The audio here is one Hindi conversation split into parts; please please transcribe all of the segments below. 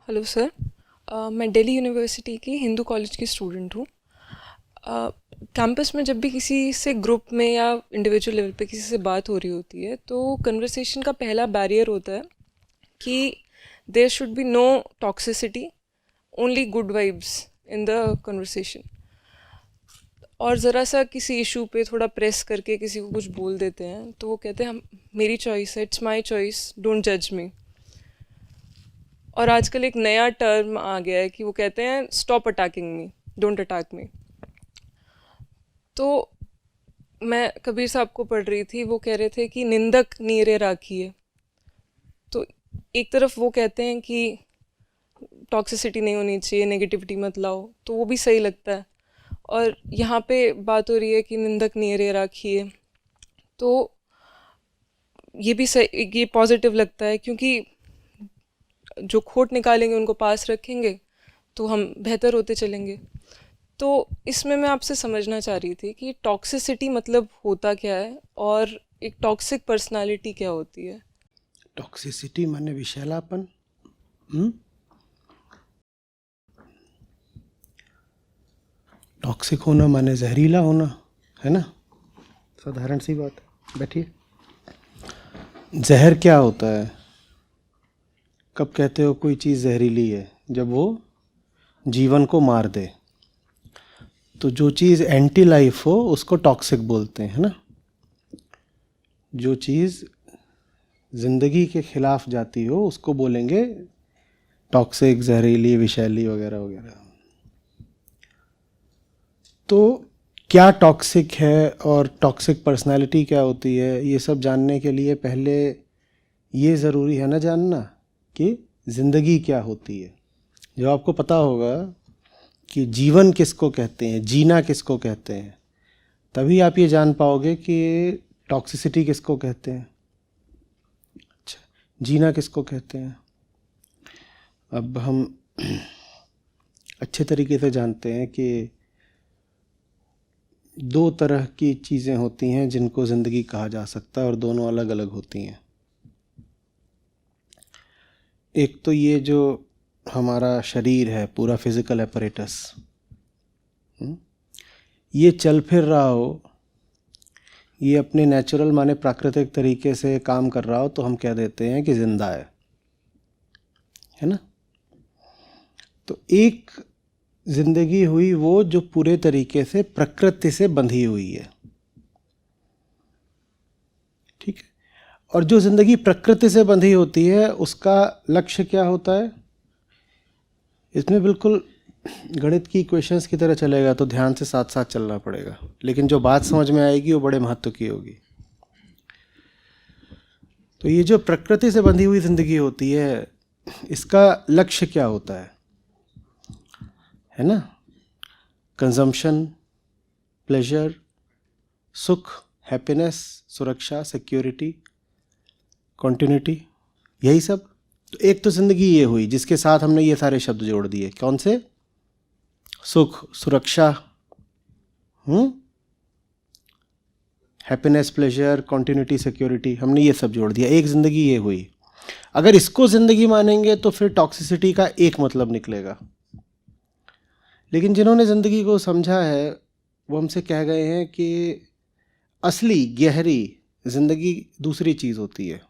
Hello sir. मैं दिल्ली यूनिवर्सिटी की हिंदू कॉलेज की स्टूडेंट हूँ। कैंपस में जब भी किसी से ग्रुप में या इंडिविजुअल लेवल पे किसी से बात हो रही होती है तो कन्वर्सेशन का पहला बैरियर होता है कि there should be no toxicity, only good vibes in the conversation. और ज़रा सा किसी इशू पे थोड़ा प्रेस करके किसी को कुछ बोल देते हैं तो वो कहते हैं हम मेरी चॉइस है, इट्स माई चॉइस, डोंट जज मी। और आजकल एक नया टर्म आ गया है कि वो कहते हैं stop attacking me, don't attack मी। तो मैं कबीर साहब को पढ़ रही थी, वो कह रहे थे कि निंदक नीरे राखिए। तो एक तरफ वो कहते हैं कि टॉक्सिसिटी नहीं होनी चाहिए, नेगेटिविटी मत लाओ, तो वो भी सही लगता है। और यहाँ पे बात हो रही है कि निंदक नीरे राखिए, तो ये भी सही, ये पॉजिटिव लगता है क्योंकि जो खोट निकालेंगे उनको पास रखेंगे तो हम बेहतर होते चलेंगे। तो इसमें मैं आपसे समझना चाह रही थी कि टॉक्सिसिटी मतलब होता क्या है और एक टॉक्सिक पर्सनालिटी क्या होती है। टॉक्सिसिटी माने विषैलापन। टॉक्सिक होना माने जहरीला होना, है ना। साधारण सी बात है। बैठिए। जहर क्या होता है? कब कहते हो कोई चीज़ जहरीली है? जब वो जीवन को मार दे। तो जो चीज़ एंटी लाइफ हो उसको टॉक्सिक बोलते हैं, है ना। जो चीज़ जिंदगी के खिलाफ जाती हो उसको बोलेंगे टॉक्सिक, जहरीली, विषैली वगैरह वगैरह। तो क्या टॉक्सिक है और टॉक्सिक पर्सनालिटी क्या होती है, ये सब जानने के लिए पहले ये ज़रूरी है ना जानना कि ज़िंदगी क्या होती है। जब आपको पता होगा कि जीवन किसको कहते हैं, जीना किसको कहते हैं, तभी आप ये जान पाओगे कि टॉक्सिसिटी किसको कहते हैं, अच्छा जीना किसको कहते हैं। अब हम अच्छे तरीके से जानते हैं कि दो तरह की चीज़ें होती हैं जिनको ज़िंदगी कहा जा सकता है और दोनों अलग अलग होती हैं। एक तो ये जो हमारा शरीर है, पूरा फिज़िकल एपरेटस, ये चल फिर रहा हो, ये अपने नेचुरल माने प्राकृतिक तरीके से काम कर रहा हो तो हम कह देते हैं कि ज़िंदा है ना। तो एक ज़िंदगी हुई वो जो पूरे तरीके से प्रकृति से बंधी हुई है, ठीक है। और जो ज़िंदगी प्रकृति से बंधी होती है उसका लक्ष्य क्या होता है? इसमें बिल्कुल गणित की इक्वेशंस की तरह चलेगा तो ध्यान से साथ साथ चलना पड़ेगा, लेकिन जो बात समझ में आएगी वो बड़े महत्व की होगी। तो ये जो प्रकृति से बंधी हुई ज़िंदगी होती है इसका लक्ष्य क्या होता है ना। कंजम्पशन, प्लेजर, सुख, हैप्पीनेस, सुरक्षा, सिक्योरिटी, कॉन्टिन्यूटी, यही सब। तो एक तो ज़िंदगी ये हुई जिसके साथ हमने ये सारे शब्द जोड़ दिए। कौन से? सुख, सुरक्षा, हैप्पीनेस, प्लेजर, कॉन्टिन्यूटी, सिक्योरिटी, हमने ये सब जोड़ दिया। एक ज़िंदगी ये हुई। अगर इसको ज़िंदगी मानेंगे तो फिर टॉक्सिसिटी का एक मतलब निकलेगा। लेकिन जिन्होंने ज़िंदगी को समझा है वो हमसे कह गए हैं कि असली गहरी ज़िंदगी दूसरी चीज़ होती है।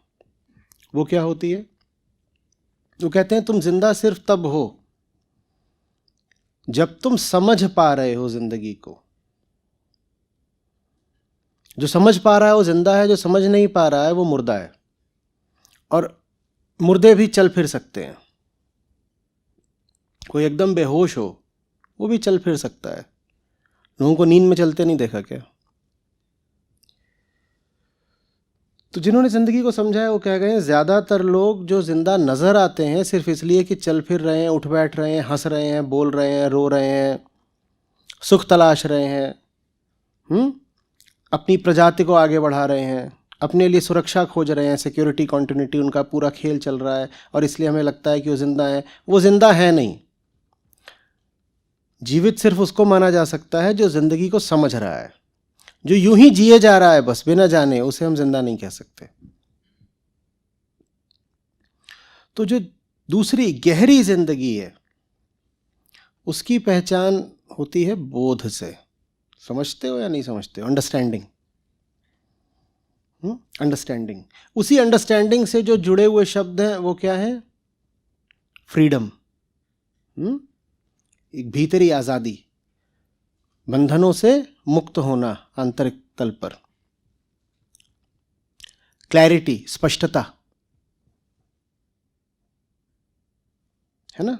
वो क्या होती है? वो कहते हैं तुम जिंदा सिर्फ तब हो जब तुम समझ पा रहे हो ज़िंदगी को। जो समझ पा रहा है वो जिंदा है, जो समझ नहीं पा रहा है वो मुर्दा है। और मुर्दे भी चल फिर सकते हैं। कोई एकदम बेहोश हो वो भी चल फिर सकता है। लोगों को नींद में चलते नहीं देखा क्या? तो जिन्होंने ज़िंदगी को समझा है वो कह गए हैं ज़्यादातर लोग जो ज़िंदा नज़र आते हैं सिर्फ इसलिए कि चल फिर रहे हैं, उठ बैठ रहे हैं, हंस रहे हैं, बोल रहे हैं, रो रहे हैं, सुख तलाश रहे हैं, अपनी प्रजाति को आगे बढ़ा रहे हैं, अपने लिए सुरक्षा खोज रहे हैं, सिक्योरिटी, कॉन्टिन्यूटी, उनका पूरा खेल चल रहा है और इसलिए हमें लगता है कि वो ज़िंदा है। वो ज़िंदा है नहीं। जीवित सिर्फ उसको माना जा सकता है जो ज़िंदगी को समझ रहा है। जो यूं ही जिए जा रहा है बस बिना जाने, उसे हम जिंदा नहीं कह सकते। तो जो दूसरी गहरी जिंदगी है, उसकी पहचान होती है बोध से। समझते हो या नहीं समझते हो? Understanding, understanding. उसी अंडरस्टैंडिंग से जो जुड़े हुए शब्द हैं वो क्या है? फ्रीडम, एक भीतरी आजादी, बंधनों से मुक्त होना आंतरिक तल पर, क्लैरिटी, स्पष्टता, है ना?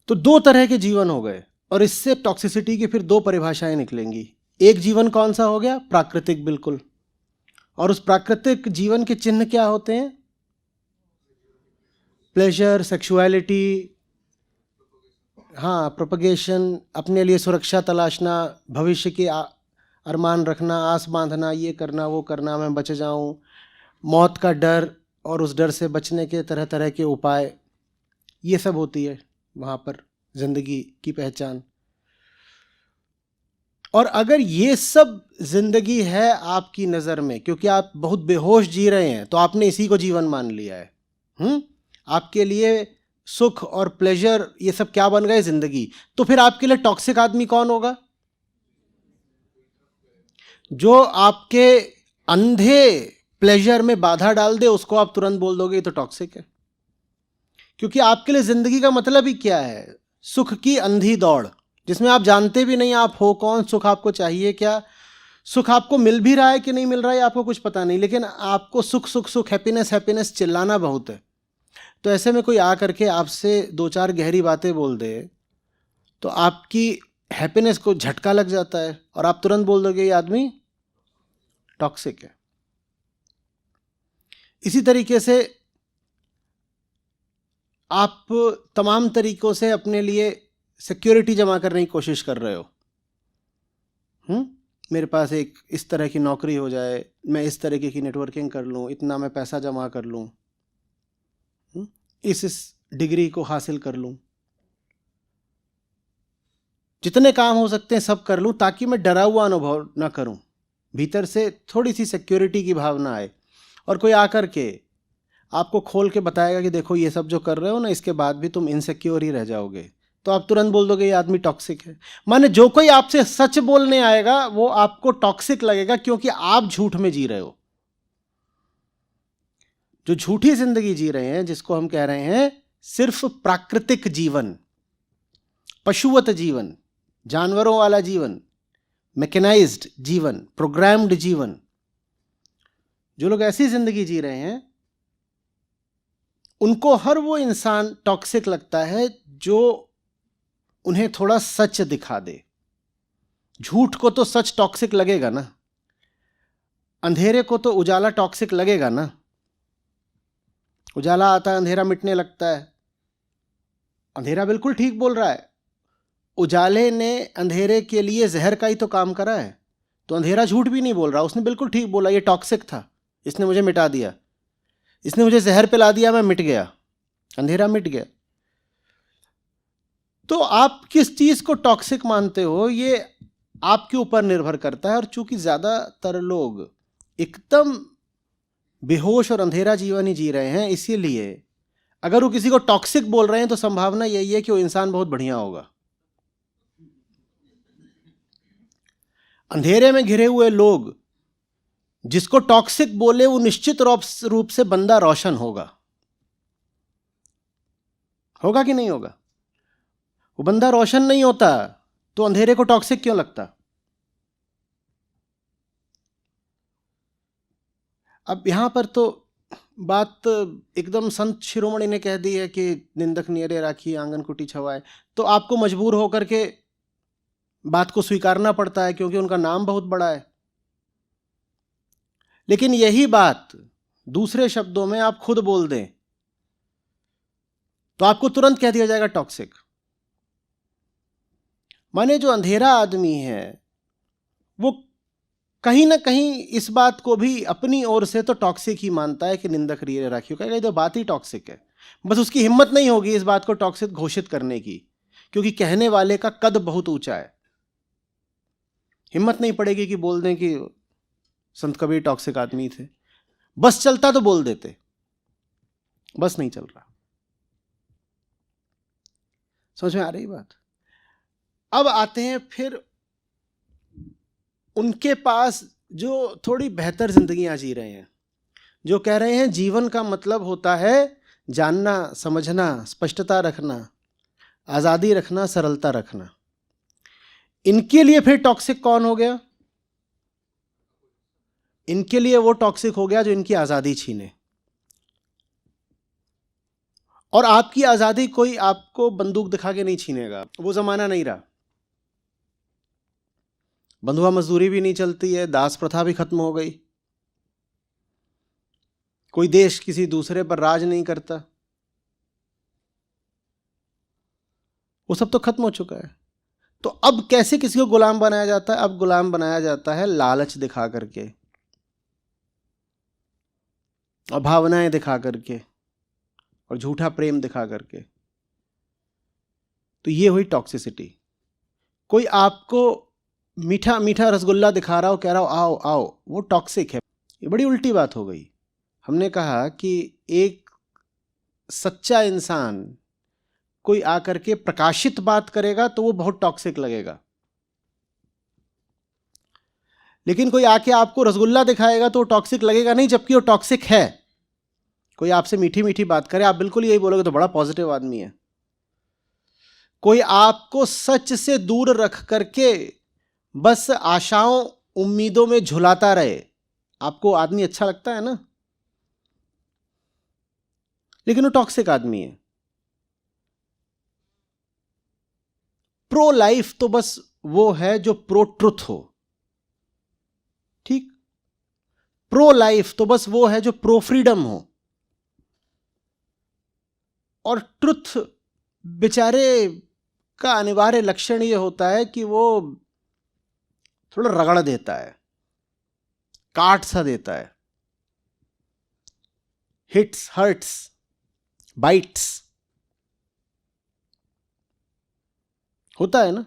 तो दो तरह के जीवन हो गए, और इससे टॉक्सिसिटी की फिर दो परिभाषाएं निकलेंगी। एक जीवन कौन सा हो गया? प्राकृतिक, बिल्कुल। और उस प्राकृतिक जीवन के चिन्ह क्या होते हैं? प्लेजर, सेक्सुअलिटी, हाँ, प्रोपगेशन, अपने लिए सुरक्षा तलाशना, भविष्य के अरमान रखना, आस बांधना, ये करना वो करना, मैं बच जाऊं, मौत का डर और उस डर से बचने के तरह तरह के उपाय, ये सब होती है वहाँ पर जिंदगी की पहचान। और अगर ये सब जिंदगी है आपकी नज़र में, क्योंकि आप बहुत बेहोश जी रहे हैं तो आपने इसी को जीवन मान लिया है, आपके लिए सुख और प्लेजर ये सब क्या बन गए? जिंदगी। तो फिर आपके लिए टॉक्सिक आदमी कौन होगा? जो आपके अंधे प्लेजर में बाधा डाल दे, उसको आप तुरंत बोल दोगे ये तो टॉक्सिक है। क्योंकि आपके लिए जिंदगी का मतलब ही क्या है? सुख की अंधी दौड़, जिसमें आप जानते भी नहीं आप हो कौन, सुख आपको चाहिए क्या, सुख आपको मिल भी रहा है कि नहीं मिल रहा है आपको कुछ पता नहीं, लेकिन आपको सुख सुख सुख, हैप्पीनेस हैप्पीनेस चिल्लाना बहुत है। तो ऐसे में कोई आ करके आपसे दो चार गहरी बातें बोल दे तो आपकी हैप्पीनेस को झटका लग जाता है और आप तुरंत बोल दोगे ये आदमी टॉक्सिक है। इसी तरीके से आप तमाम तरीकों से अपने लिए सिक्योरिटी जमा करने की कोशिश कर रहे हो। मेरे पास एक इस तरह की नौकरी हो जाए, मैं इस तरीके की नेटवर्किंग कर लूँ, इतना मैं पैसा जमा कर लूँ, इस डिग्री को हासिल कर लूँ, जितने काम हो सकते हैं सब कर लूँ ताकि मैं डरा हुआ अनुभव ना करूँ, भीतर से थोड़ी सी सिक्योरिटी की भावना आए। और कोई आकर के आपको खोल के बताएगा कि देखो ये सब जो कर रहे हो ना, इसके बाद भी तुम इनसिक्योर ही रह जाओगे, तो आप तुरंत बोल दोगे ये आदमी टॉक्सिक है। माने जो कोई आपसे सच बोलने आएगा वो आपको टॉक्सिक लगेगा, क्योंकि आप झूठ में जी रहे हो। जो झूठी जिंदगी जी रहे हैं, जिसको हम कह रहे हैं सिर्फ प्राकृतिक जीवन, पशुवत जीवन, जानवरों वाला जीवन, मैकेनाइज्ड जीवन, प्रोग्राम्ड जीवन, जो लोग ऐसी जिंदगी जी रहे हैं उनको हर वो इंसान टॉक्सिक लगता है जो उन्हें थोड़ा सच दिखा दे। झूठ को तो सच टॉक्सिक लगेगा ना, अंधेरे को तो उजाला टॉक्सिक लगेगा ना। उजाला आता है, अंधेरा मिटने लगता है। अंधेरा बिल्कुल ठीक बोल रहा है, उजाले ने अंधेरे के लिए जहर का ही तो काम करा है, तो अंधेरा झूठ भी नहीं बोल रहा, उसने बिल्कुल ठीक बोला, ये टॉक्सिक था, इसने मुझे मिटा दिया, इसने मुझे जहर पिला दिया, मैं मिट गया, अंधेरा मिट गया। तो आप किस चीज को टॉक्सिक मानते हो ये आपके ऊपर निर्भर करता है। और चूंकि ज्यादातर लोग एकदम बेहोश और अंधेरा जीवन ही जी रहे हैं, इसीलिए अगर वो किसी को टॉक्सिक बोल रहे हैं तो संभावना यही है कि वो इंसान बहुत बढ़िया होगा। अंधेरे में घिरे हुए लोग जिसको टॉक्सिक बोले वो निश्चित रूप से बंदा रोशन होगा। होगा कि नहीं होगा? वो बंदा रोशन नहीं होता तो अंधेरे को टॉक्सिक क्यों लगता? अब यहां पर तो बात एकदम संत शिरोमणि ने कह दी है कि निंदक नियरे राखी आंगन कुटी छवाए, तो आपको मजबूर होकर के बात को स्वीकारना पड़ता है क्योंकि उनका नाम बहुत बड़ा है। लेकिन यही बात दूसरे शब्दों में आप खुद बोल दें तो आपको तुरंत कह दिया जाएगा टॉक्सिक। माने जो अंधेरा आदमी है वो कहीं ना कहीं इस बात को भी अपनी ओर से तो टॉक्सिक ही मानता है कि निंदक नियरे राखी, कहेगा ये तो बात ही टॉक्सिक है। बस उसकी हिम्मत नहीं होगी इस बात को टॉक्सिक घोषित करने की, क्योंकि कहने वाले का कद बहुत ऊंचा है। हिम्मत नहीं पड़ेगी कि बोल दें कि संत कबीर टॉक्सिक आदमी थे, बस चलता तो बोल देते, बस नहीं चल रहा। समझ में आ रही बात? अब आते हैं फिर उनके पास जो थोड़ी बेहतर जिंदगियां जी रहे हैं, जो कह रहे हैं जीवन का मतलब होता है जानना, समझना, स्पष्टता रखना, आज़ादी रखना, सरलता रखना। इनके लिए फिर टॉक्सिक कौन हो गया? इनके लिए वो टॉक्सिक हो गया जो इनकी आज़ादी छीने। और आपकी आज़ादी कोई आपको बंदूक दिखा के नहीं छीनेगा, वो ज़माना नहीं रहा। बंधुआ मजदूरी भी नहीं चलती है, दास प्रथा भी खत्म हो गई, कोई देश किसी दूसरे पर राज नहीं करता, वो सब तो खत्म हो चुका है। तो अब कैसे किसी को गुलाम बनाया जाता है? अब गुलाम बनाया जाता है लालच दिखा करके और भावनाएं दिखा करके और झूठा प्रेम दिखा करके। तो ये हुई टॉक्सिसिटी। कोई आपको मीठा मीठा रसगुल्ला दिखा रहा हो, कह रहा हो आओ आओ, वो टॉक्सिक है। ये बड़ी उल्टी बात हो गई। हमने कहा कि एक सच्चा इंसान कोई आकर के प्रकाशित बात करेगा तो वो बहुत टॉक्सिक लगेगा, लेकिन कोई आके आपको रसगुल्ला दिखाएगा तो वो टॉक्सिक लगेगा नहीं, जबकि वो टॉक्सिक है। कोई आपसे मीठी मीठी बात करे, आप बिल्कुल यही बोलोगे तो बड़ा पॉजिटिव आदमी है। कोई आपको सच से दूर रख करके बस आशाओं उम्मीदों में झुलाता रहे, आपको आदमी अच्छा लगता है ना, लेकिन वो टॉक्सिक आदमी है। प्रो लाइफ तो बस वो है जो प्रो ट्रुथ हो, ठीक? प्रो लाइफ तो बस वो है जो प्रो फ्रीडम हो। और ट्रुथ बेचारे का अनिवार्य लक्षण ये होता है कि वो थोड़ा रगड़ देता है, काट सा देता है, हिट्स, हर्ट्स, बाइट्स होता है ना।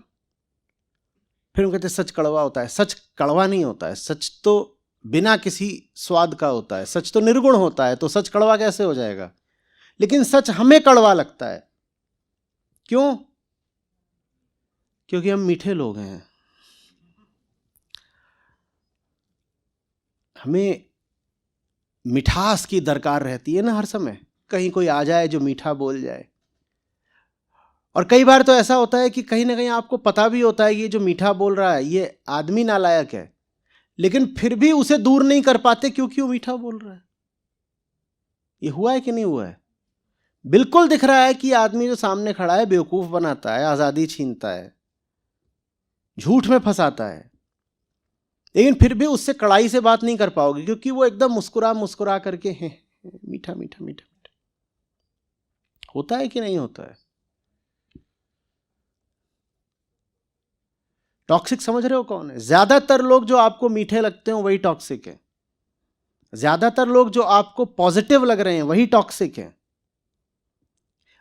फिर हम कहते हैं सच कड़वा होता है। सच कड़वा नहीं होता है, सच तो बिना किसी स्वाद का होता है, सच तो निर्गुण होता है, तो सच कड़वा कैसे हो जाएगा? लेकिन सच हमें कड़वा लगता है, क्यों? क्योंकि हम मीठे लोग हैं। हमें मिठास की दरकार रहती है ना हर समय, कहीं कोई आ जाए जो मीठा बोल जाए। और कई बार तो ऐसा होता है कि कहीं ना कहीं आपको पता भी होता है कि ये जो मीठा बोल रहा है ये आदमी नालायक है, लेकिन फिर भी उसे दूर नहीं कर पाते क्योंकि वो मीठा बोल रहा है। ये हुआ है कि नहीं हुआ है? बिल्कुल दिख रहा है कि आदमी जो सामने खड़ा है बेवकूफ बनाता है, आजादी छीनता है, झूठ में फंसाता है, लेकिन फिर भी उससे कड़ाई से बात नहीं कर पाओगे क्योंकि वो एकदम मुस्कुरा मुस्कुरा करके है मीठा मीठा मीठा मीठा। होता है कि नहीं होता है? टॉक्सिक समझ रहे हो कौन है? ज्यादातर लोग जो आपको मीठे लगते हैं वही टॉक्सिक है। ज्यादातर लोग जो आपको पॉजिटिव लग रहे हैं वही टॉक्सिक है।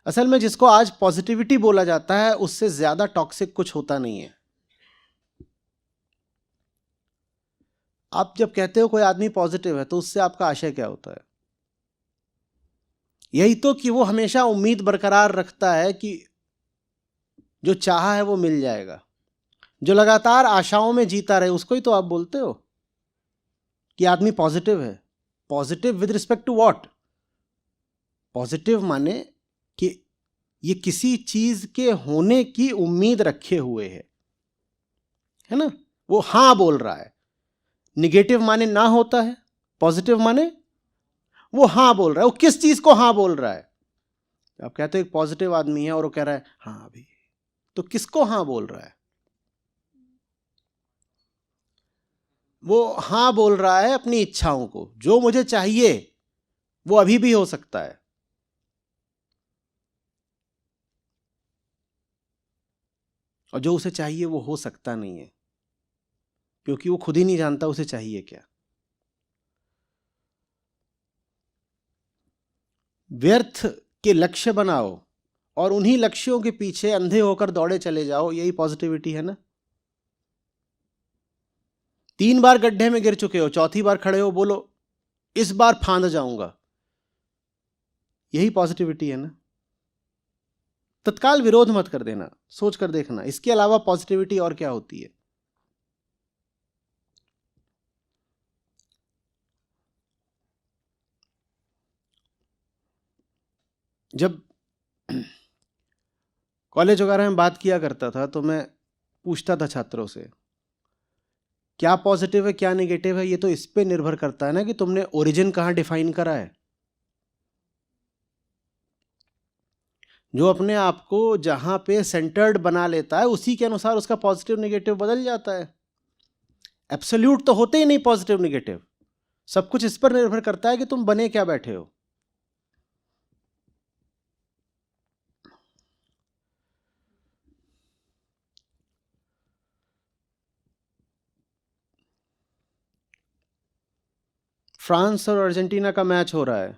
असल में जिसको आज पॉजिटिविटी बोला जाता है उससे ज्यादा टॉक्सिक कुछ होता नहीं है। आप जब कहते हो कोई आदमी पॉजिटिव है तो उससे आपका आशय क्या होता है? यही तो कि वो हमेशा उम्मीद बरकरार रखता है कि जो चाहा है वो मिल जाएगा, जो लगातार आशाओं में जीता रहे, उसको ही तो आप बोलते हो कि आदमी पॉजिटिव है। Positive with respect to what? Positive माने कि ये किसी चीज के होने की उम्मीद रखे हुए है ना, वो हां बोल रहा है। निगेटिव माने ना होता है, पॉजिटिव माने वो हां बोल रहा है। वो किस चीज को हां बोल रहा है? आप कहते हो एक पॉजिटिव आदमी है और वो कह रहा है हाँ अभी, तो किसको हां बोल रहा है? वो हां बोल रहा है अपनी इच्छाओं को। जो मुझे चाहिए वो अभी भी हो सकता है, और जो उसे चाहिए वो हो सकता नहीं है, क्योंकि वो खुद ही नहीं जानता उसे चाहिए क्या। व्यर्थ के लक्ष्य बनाओ और उन्हीं लक्ष्यों के पीछे अंधे होकर दौड़े चले जाओ, यही पॉजिटिविटी है ना। 3 बार गड्ढे में गिर चुके हो, चौथी बार खड़े हो, बोलो इस बार फांद जाऊंगा। यही पॉजिटिविटी है ना। तत्काल विरोध मत कर देना, सोच कर देखना इसके अलावा पॉजिटिविटी और क्या होती है। जब कॉलेज वगैरह में बात किया करता था तो मैं पूछता था छात्रों से क्या पॉजिटिव है क्या नेगेटिव है। ये तो इस पे निर्भर करता है ना कि तुमने ओरिजिन कहाँ डिफाइन करा है। जो अपने आप को जहां पे सेंटर्ड बना लेता है उसी के अनुसार उसका पॉजिटिव नेगेटिव बदल जाता है। एब्सोल्यूट तो होते ही नहीं पॉजिटिव नेगेटिव, सब कुछ इस पर निर्भर करता है कि तुम बने क्या बैठे हो। फ्रांस और अर्जेंटीना का मैच हो रहा है,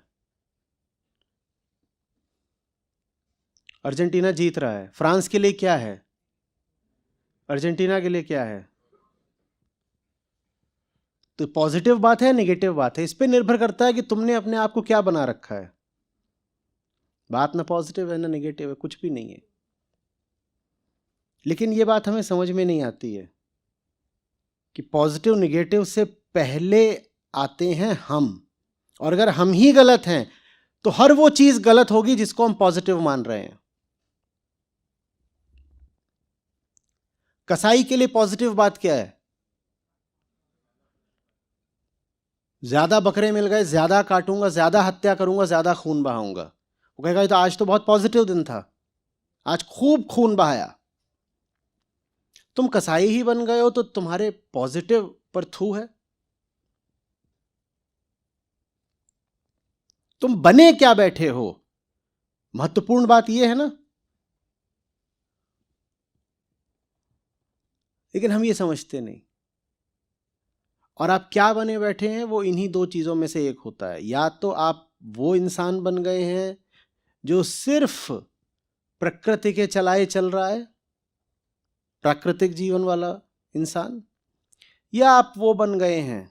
अर्जेंटीना जीत रहा है। फ्रांस के लिए क्या है, अर्जेंटीना के लिए क्या है? तो पॉजिटिव बात है नेगेटिव बात है, इस पे निर्भर करता है कि तुमने अपने आप को क्या बना रखा है। बात ना पॉजिटिव है ना नेगेटिव है, कुछ भी नहीं है। लेकिन ये बात हमें समझ में नहीं आती है कि पॉजिटिव नेगेटिव से पहले आते हैं हम, और अगर हम ही गलत हैं तो हर वो चीज गलत होगी जिसको हम पॉजिटिव मान रहे हैं। कसाई के लिए पॉजिटिव बात क्या है? ज्यादा बकरे मिल गए, ज्यादा काटूंगा, ज्यादा हत्या करूंगा, ज्यादा खून बहाऊंगा। वो कहेगा तो आज तो बहुत पॉजिटिव दिन था, आज खूब खून बहाया। तुम कसाई ही बन गए हो तो तुम्हारे पॉजिटिव पर थू है। तुम बने क्या बैठे हो, महत्वपूर्ण बात यह है ना। लेकिन हम ये समझते नहीं, और आप क्या बने बैठे हैं वो इन्हीं दो चीजों में से एक होता है। या तो आप वो इंसान बन गए हैं जो सिर्फ प्रकृति के चलाए चल रहा है, प्राकृतिक जीवन वाला इंसान, या आप वो बन गए हैं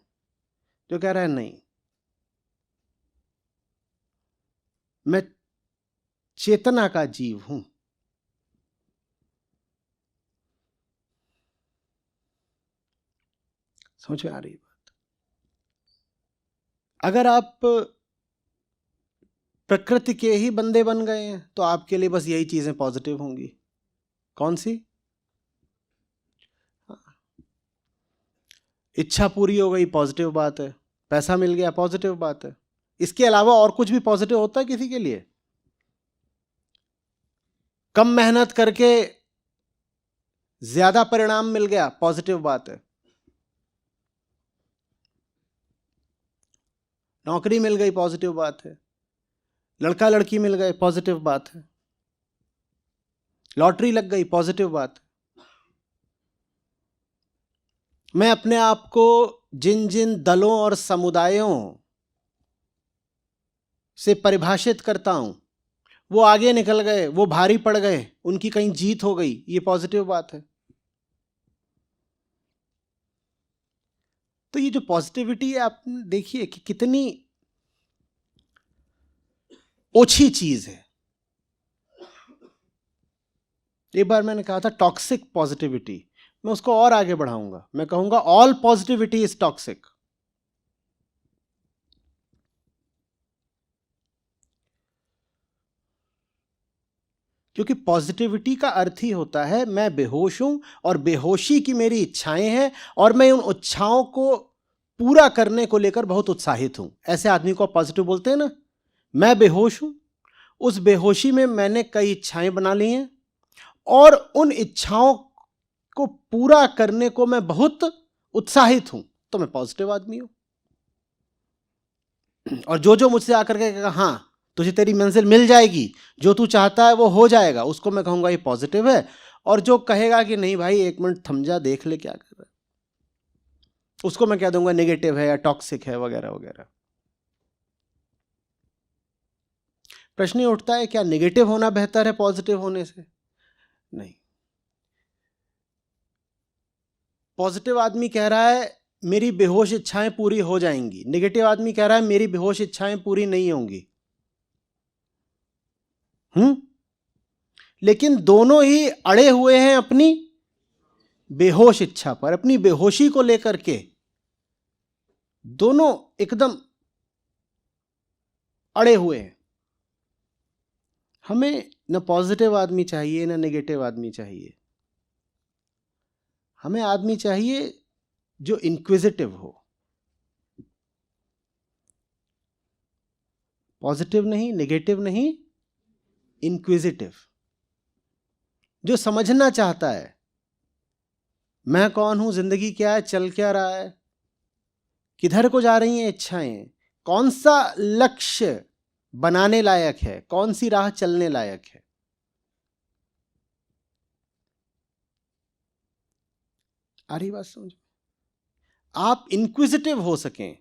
जो कह रहा है नहीं, मैं चेतना का जीव हूं। समझ में आ रही बात? अगर आप प्रकृति के ही बंदे बन गए हैं तो आपके लिए बस यही चीजें पॉजिटिव होंगी। कौन सी? इच्छा पूरी हो गई, पॉजिटिव बात है। पैसा मिल गया, पॉजिटिव बात है। इसके अलावा और कुछ भी पॉजिटिव होता है किसी के लिए? कम मेहनत करके ज्यादा परिणाम मिल गया, पॉजिटिव बात है। नौकरी मिल गई, पॉजिटिव बात है। लड़का लड़की मिल गए, पॉजिटिव बात है। लॉटरी लग गई, पॉजिटिव बात है। मैं अपने आप को जिन जिन दलों और समुदायों से परिभाषित करता हूं वो आगे निकल गए, वो भारी पड़ गए, उनकी कहीं जीत हो गई, ये पॉजिटिव बात है। तो ये जो पॉजिटिविटी है, आप देखिए कि कितनी ओछी चीज है। एक बार मैंने कहा था टॉक्सिक पॉजिटिविटी, मैं उसको और आगे बढ़ाऊंगा, मैं कहूंगा ऑल पॉजिटिविटी इज टॉक्सिक। क्योंकि पॉजिटिविटी का अर्थ ही होता है मैं बेहोश हूं और बेहोशी की मेरी इच्छाएं हैं और मैं उन इच्छाओं को पूरा करने को लेकर बहुत उत्साहित हूं। ऐसे आदमी को पॉजिटिव बोलते हैं ना। मैं बेहोश हूं, उस बेहोशी में मैंने कई इच्छाएं बना ली हैं और उन इच्छाओं को पूरा करने को मैं बहुत उत्साहित हूं, तो मैं पॉजिटिव आदमी हूं। और जो मुझसे आकर के कहेगा हाँ तुझे तेरी मंजिल मिल जाएगी, जो तू चाहता है वो हो जाएगा, उसको मैं कहूंगा ये पॉजिटिव है। और जो कहेगा कि नहीं भाई एक मिनट थम जा, देख ले क्या कर रहा है, उसको मैं कह दूंगा नेगेटिव है या टॉक्सिक है वगैरह वगैरह। प्रश्न ये उठता है क्या नेगेटिव होना बेहतर है पॉजिटिव होने से? नहीं। पॉजिटिव आदमी कह रहा है मेरी बेहोश इच्छाएं पूरी हो जाएंगी, नेगेटिव आदमी कह रहा है मेरी बेहोश इच्छाएं पूरी नहीं होंगी। लेकिन दोनों ही अड़े हुए हैं अपनी बेहोश इच्छा पर, अपनी बेहोशी को लेकर के दोनों एकदम अड़े हुए हैं। हमें न पॉजिटिव आदमी चाहिए न नेगेटिव आदमी चाहिए, हमें आदमी चाहिए जो इंक्विजिटिव हो, पॉजिटिव नहीं, नेगेटिव नहीं, इंक्विजिटिव, जो समझना चाहता है मैं कौन हूं, जिंदगी क्या है, चल क्या रहा है, किधर को जा रही हैं इच्छाएं, कौन सा लक्ष्य बनाने लायक है, कौन सी राह चलने लायक है। आ रही बात समझ? आप इंक्विजिटिव हो सकें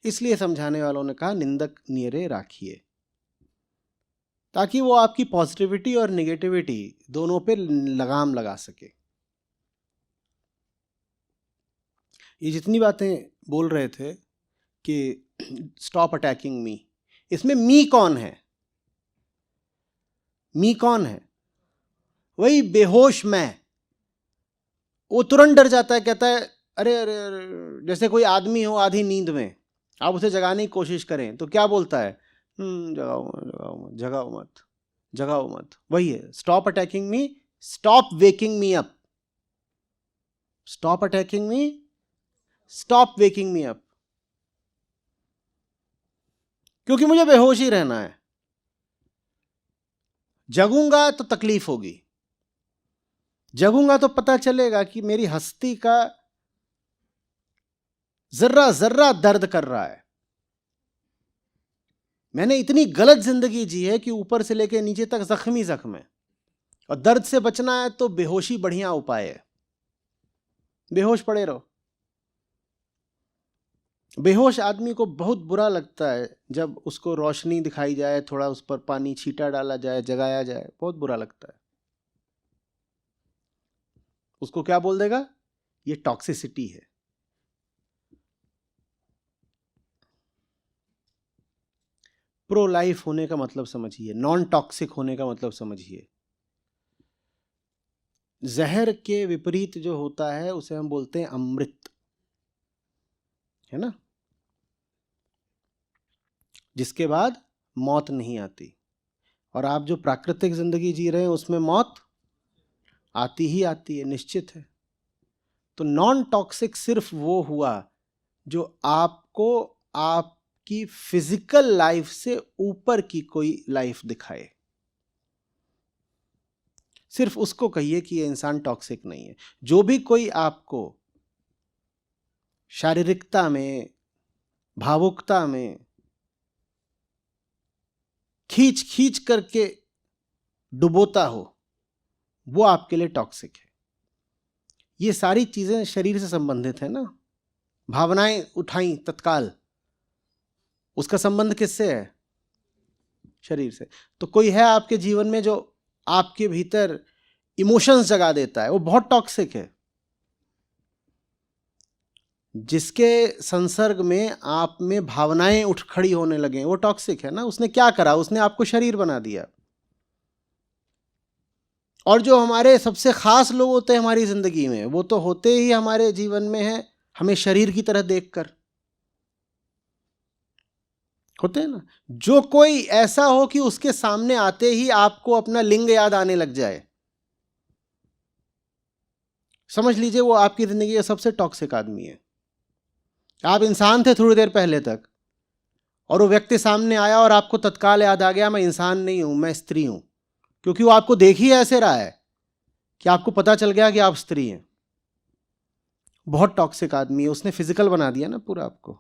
इसलिए समझाने वालों ने कहा निंदक नियरे राखिए, ताकि वो आपकी पॉजिटिविटी और नेगेटिविटी दोनों पे लगाम लगा सके। ये जितनी बातें बोल रहे थे कि स्टॉप अटैकिंग मी, इसमें मी कौन है? मी कौन है? वही बेहोश मैं। वो तुरंत डर जाता है, कहता है अरे अरे अरे, जैसे कोई आदमी हो आधी नींद में, आप उसे जगाने की कोशिश करें तो क्या बोलता है? जगाओ मत, जगाओ मत, जगाओ मत, जगाओ मत। वही है स्टॉप अटैकिंग मी, stop waking me up. Stop attacking मी, स्टॉप वेकिंग मी अप। क्योंकि मुझे बेहोश ही रहना है। जगूंगा तो तकलीफ होगी, जगूंगा तो पता चलेगा कि मेरी हस्ती का जर्रा जर्रा दर्द कर रहा है। मैंने इतनी गलत जिंदगी जी है कि ऊपर से लेकर नीचे तक जख्मी जख्म है, और दर्द से बचना है तो बेहोशी बढ़िया उपाय है। बेहोश पड़े रहो। बेहोश आदमी को बहुत बुरा लगता है जब उसको रोशनी दिखाई जाए, थोड़ा उस पर पानी छीटा डाला जाए, जगाया जाए, बहुत बुरा लगता है। उसको क्या बोल देगा? ये टॉक्सिसिटी है। प्रो लाइफ होने का मतलब समझिए, नॉन टॉक्सिक होने का मतलब समझिए। जहर के विपरीत जो होता है उसे हम बोलते हैं अमृत, है ना, जिसके बाद मौत नहीं आती। और आप जो प्राकृतिक जिंदगी जी रहे हैं उसमें मौत आती ही आती है, निश्चित है। तो नॉन टॉक्सिक सिर्फ वो हुआ जो आपको आपकी फिजिकल लाइफ से ऊपर की कोई लाइफ दिखाए। सिर्फ उसको कहिए कि ये इंसान टॉक्सिक नहीं है। जो भी कोई आपको शारीरिकता में, भावुकता में खींच खींच करके डुबोता हो, वो आपके लिए टॉक्सिक है। ये सारी चीजें शरीर से संबंधित है ना। भावनाएं उठाई तत्काल, उसका संबंध किससे है? शरीर से। तो कोई है आपके जीवन में जो आपके भीतर इमोशंस जगा देता है, वो बहुत टॉक्सिक है। जिसके संसर्ग में आप में भावनाएं उठ खड़ी होने लगे, वो टॉक्सिक है ना। उसने क्या करा? उसने आपको शरीर बना दिया। और जो हमारे सबसे खास लोग होते हैं हमारी जिंदगी में, वो तो होते ही हमारे जीवन में है हमें शरीर की तरह देखकर, होते हैं ना। जो कोई ऐसा हो कि उसके सामने आते ही आपको अपना लिंग याद आने लग जाए, समझ लीजिए वो आपकी जिंदगी का सबसे टॉक्सिक आदमी है। आप इंसान थे थोड़ी देर पहले तक, और वो व्यक्ति सामने आया और आपको तत्काल याद आ गया मैं इंसान नहीं हूं, मैं स्त्री हूं। क्योंकि वो आपको देख ही ऐसे रहा है कि आपको पता चल गया कि आप स्त्री हैं। बहुत टॉक्सिक आदमी है। उसने फिजिकल बना दिया ना पूरा आपको,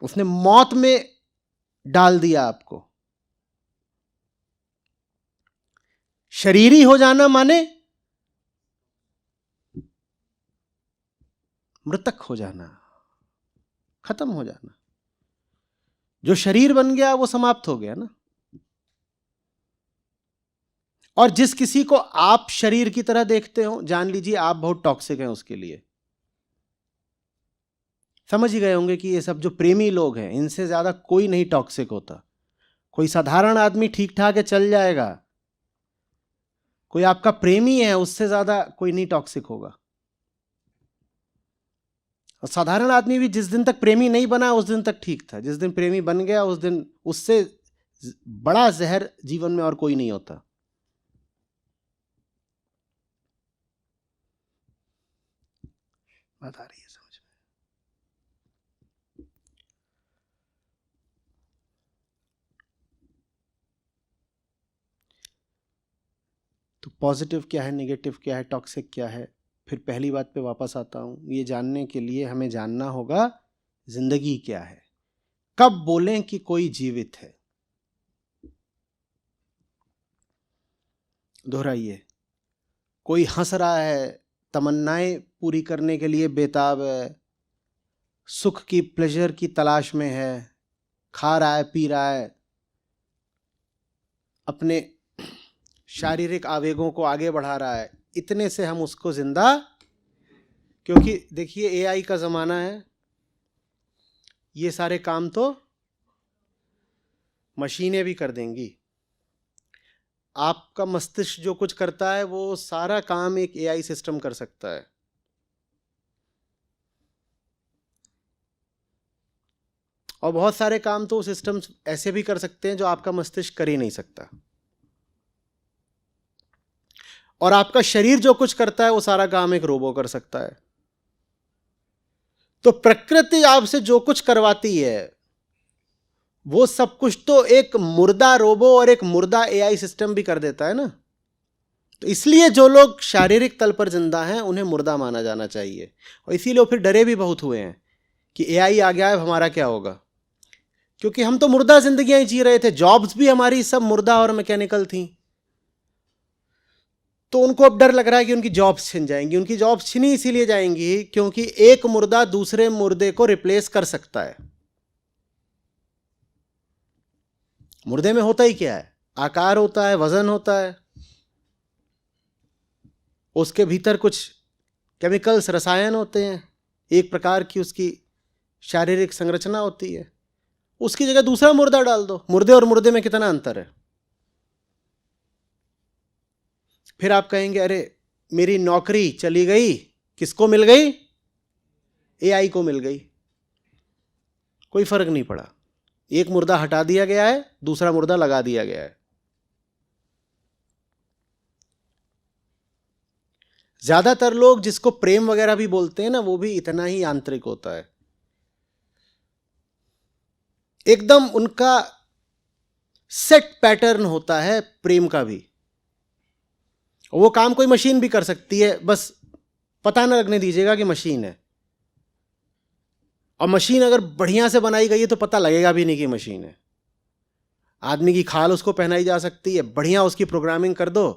उसने मौत में डाल दिया आपको। शरीरी हो जाना माने मृतक हो जाना, खत्म हो जाना। जो शरीर बन गया वो समाप्त हो गया ना। और जिस किसी को आप शरीर की तरह देखते हो, जान लीजिए आप बहुत टॉक्सिक हैं उसके लिए। समझ ही गए होंगे कि ये सब जो प्रेमी लोग हैं, इनसे ज्यादा कोई नहीं टॉक्सिक होता। कोई साधारण आदमी ठीक ठाक है, चल जाएगा। कोई आपका प्रेमी है, उससे ज्यादा कोई नहीं टॉक्सिक होगा। और साधारण आदमी भी जिस दिन तक प्रेमी नहीं बना उस दिन तक ठीक था, जिस दिन प्रेमी बन गया उस दिन उससे बड़ा जहर जीवन में और कोई नहीं होता। बात आ रही है समझ में? तो पॉजिटिव क्या है, नेगेटिव क्या है, टॉक्सिक क्या है? फिर पहली बात पे वापस आता हूं, ये जानने के लिए हमें जानना होगा जिंदगी क्या है। कब बोलें कि कोई जीवित है? दोहराइए। कोई हंस रहा है, तमन्नाएं पूरी करने के लिए बेताब है, सुख की, प्लेजर की तलाश में है, खा रहा है, पी रहा है, अपने शारीरिक आवेगों को आगे बढ़ा रहा है, इतने से हम उसको जिंदा। क्योंकि देखिए एआई का ज़माना है, ये सारे काम तो मशीनें भी कर देंगी। आपका मस्तिष्क जो कुछ करता है वो सारा काम एक एआई सिस्टम कर सकता है। और बहुत सारे काम तो सिस्टम ऐसे भी कर सकते हैं जो आपका मस्तिष्क कर ही नहीं सकता। और आपका शरीर जो कुछ करता है वो सारा काम एक रोबो कर सकता है। तो प्रकृति आपसे जो कुछ करवाती है वो सब कुछ तो एक मुर्दा रोबो और एक मुर्दा एआई सिस्टम भी कर देता है ना। तो इसलिए जो लोग शारीरिक तल पर जिंदा हैं उन्हें मुर्दा माना जाना चाहिए। और इसीलिए वो फिर डरे भी बहुत हुए हैं कि एआई आ गया है, हमारा क्या होगा। क्योंकि हम तो मुर्दा जिंदगियां ही जी रहे थे, जॉब्स भी हमारी सब मुर्दा और मैकेनिकल थी। तो उनको अब डर लग रहा है कि उनकी जॉब्स छिन जाएंगी। उनकी जॉब्स छिनी इसीलिए जाएंगी क्योंकि एक मुर्दा दूसरे मुर्दे को रिप्लेस कर सकता है। मुर्दे में होता ही क्या है? आकार होता है, वजन होता है, उसके भीतर कुछ केमिकल्स, रसायन होते हैं, एक प्रकार की उसकी शारीरिक संरचना होती है। उसकी जगह दूसरा मुर्दा डाल दो, मुर्दे और मुर्दे में कितना अंतर है। फिर आप कहेंगे अरे मेरी नौकरी चली गई, किसको मिल गई? एआई को मिल गई। कोई फर्क नहीं पड़ा, एक मुर्दा हटा दिया गया है, दूसरा मुर्दा लगा दिया गया है। ज्यादातर लोग जिसको प्रेम वगैरह भी बोलते हैं ना, वो भी इतना ही यांत्रिक होता है। एकदम उनका सेट पैटर्न होता है प्रेम का भी। वो काम कोई मशीन भी कर सकती है, बस पता ना लगने दीजिएगा कि मशीन है। और मशीन अगर बढ़िया से बनाई गई है तो पता लगेगा भी नहीं कि मशीन है। आदमी की खाल उसको पहनाई जा सकती है, बढ़िया उसकी प्रोग्रामिंग कर दो,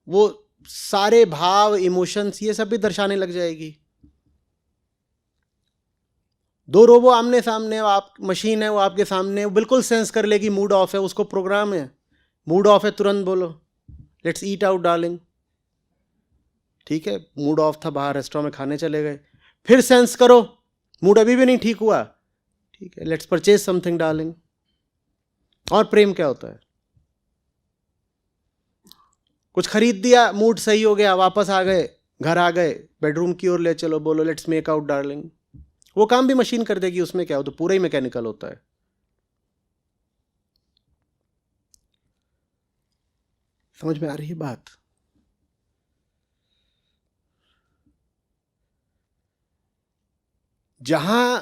वो सारे भाव, इमोशंस, ये सब भी दर्शाने लग जाएगी। दो रोबो आमने सामने, आप मशीन है वो आपके सामने, वो बिल्कुल सेंस कर लेगी मूड ऑफ है, उसको प्रोग्राम है, मूड ऑफ है तुरंत बोलो लेट्स ईट आउट डार्लिंग। ठीक है, मूड ऑफ था, बाहर रेस्टोरेंट में खाने चले गए, फिर सेंस करो मूड अभी भी नहीं ठीक हुआ, ठीक है, लेट्स परचेज समथिंग डार्लिंग। और प्रेम क्या होता है? कुछ खरीद दिया, मूड सही हो गया, वापस आ गए, घर आ गए, बेडरूम की ओर ले चलो, बोलो लेट्स मेक आउट डार्लिंग। वो काम भी मशीन कर देगी, उसमें क्या हो, तो पूरा ही मैकेनिकल होता है। समझ में आ रही है बात? जहां